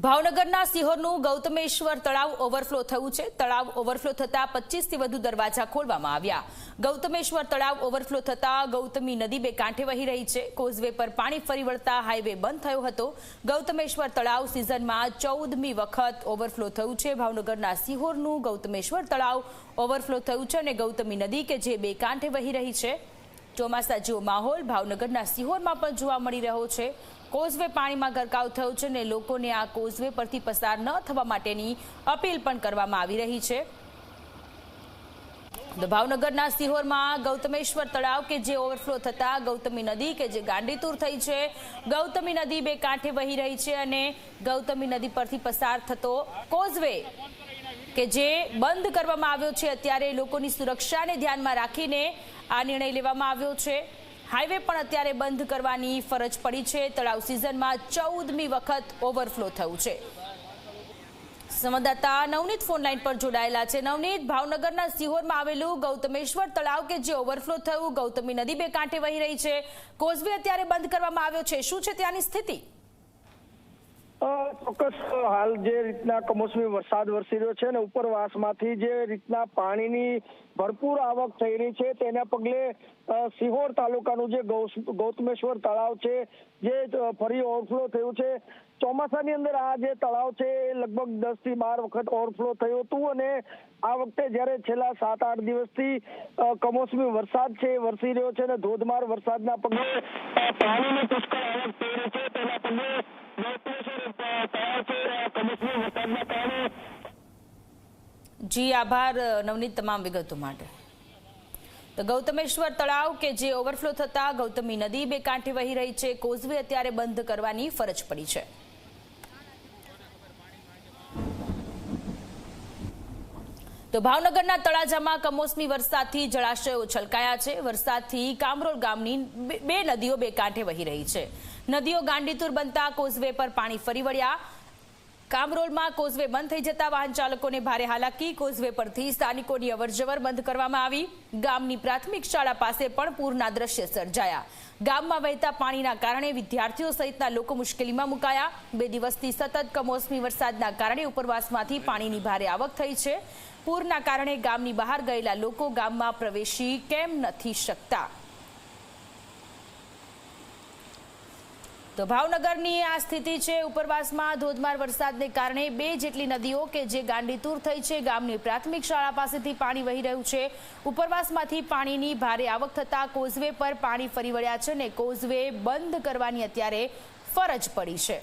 ભાવનગરના સિહોરનું ગૌતમેશ્વર તળાવ ઓવરફ્લો થયું છે। તળાવ ઓવરફ્લો થતા 25 થી વધુ દરવાજા ખોલવામાં આવ્યા। ગૌતમેશ્વર તળાવ ઓવરફ્લો થતા ગૌતમી નદી બે કાંઠે વહી રહી છે। કોઝવે પર પાણી ફરી વળતા હાઈવે બંધ થયો હતો। ગૌતમેશ્વર તળાવ સિઝનમાં 14મી વખત ઓવરફ્લો થયું છે। ભાવનગરના સિહોરનું ગૌતમેશ્વર તળાવ ઓવરફ્લો થયું છે અને ગૌતમી નદી કે જે બે કાંઠે વહી રહી છે। ચોમાસા જેવો માહોલ ભાવનગરના સિહોરમાં પણ જોવા મળી રહ્યો છે। કોઝવે પાણીમાં ગરકાવ થયો છે અને લોકોને આ કોઝવે પરથી પસાર ન થવા માટેની અપીલ પણ કરવામાં આવી રહી છે। ભાવનગરના સિહોરમાં ગૌતમેશ્વર તળાવ કે જે ઓવરફ્લો થતા ગૌતમી નદી કે જે ગાંડીતુર થઈ છે। ગૌતમી નદી બે કાંઠે વહી રહી છે અને ગૌતમી નદી પરથી પસાર થતો કોઝવે કે જે બંધ કરવામાં આવ્યો છે। અત્યારે લોકોની સુરક્ષાને ધ્યાનમાં રાખીને આ નિર્ણય લેવામાં આવ્યો છે। હાઈવે પણ અત્યારે બંધ કરવાની ફરજ પડી છે। તળાવ સિઝનમાં 14મી વખત ઓવરફ્લો થયું છે। સંવાદદાતા નવનીત ફોન લાઈન પર જોડાયેલા છે। નવનીત, ભાવનગરના સિહોરમાં આવેલું ગૌતમેશ્વર તળાવ કે જે ઓવરફ્લો થયું, ગૌતમી નદી બે કાંઠે વહી રહી છે, કોઝવે અત્યારે બંધ કરવામાં આવ્યો છે, શું છે ત્યાંની સ્થિતિ? ચોક્કસ હાલ જે રીતના કમોસમી વરસાદ વરસી રહ્યો છે ને ઉપરવાસમાંથી જે રીતના પાણીની ભરપૂર આવક થઈ રહી છે તેના પગલે સિહોર તાલુકાનું જે ગૌતમેશ્વર તળાવ છે જે ફરી ઓવરફ્લો થયું છે। ચોમાસાની અંદર આ જે તળાવ છે એ લગભગ 10 થી 12 વખત ઓવરફ્લો થયું હતું અને આ વખતે જ્યારે છેલ્લા 7-8 દિવસથી કમોસમી વરસાદ છે વરસી રહ્યો છે અને ધોધમાર વરસાદના પગલે પાણીની પુષ્કળ આવક થઈ રહી છે। તેના પગલે જી આભાર નવનીત તમામ વિગતો માટે। તો ગૌતમેશ્વર તળાવ કે જે ઓવરફ્લો થતા ગૌતમી નદી બે કાંઠે વહી રહી છે, કોઝવે અત્યારે બંધ કરવાની ફરજ પડી છે। તો ભાવનગરના તળાજામાં કમોસમી વરસાદથી જળાશયો છલકાયા છે। વરસાદથી કામરોલ ગામની બે નદીઓ બે કાંઠે વહી રહી છે। નદીઓ ગાંડીતુર બનતા કોઝવે પર પાણી ફરી વળ્યા। કામરોલમાં કોઝવે બંધ થઈ જતા વાહન ચાલકોને ભારે હાલાકી। કોઝવે પરથી સ્થાનિકોની અવરજવર બંધ કરવામાં આવી। ગામની પ્રાથમિક શાળા પાસે પણ પૂરના દ્રશ્ય સર્જાયા। ગામમાં વહેતા પાણીના કારણે વિદ્યાર્થીઓ સહિતના લોકો મુશ્કેલીમાં મુકાયા। 2 દિવસથી સતત કમોસમી વરસાદના કારણે ઉપરવાસમાંથી પાણીની ભારે આવક થઈ છે। પૂરના કારણે ગામની બહાર ગયેલા લોકો ગામમાં પ્રવેશી કેમ નથી શકતા? તો ભાવનગરની આ સ્થિતિ છે। ઉપરવાસમાં ધોધમાર વરસાદને કારણે 2 જેટલી નદીઓ કે જે ગાંડીતુર થઈ છે। ગામની પ્રાથમિક શાળા પાસેથી પાણી વહી રહ્યું છે। ઉપરવાસમાંથી પાણીની ભારે આવક થતા કોઝવે પર પાણી ફરી વળ્યા છે અને કોઝવે બંધ કરવાની અત્યારે ફરજ પડી છે।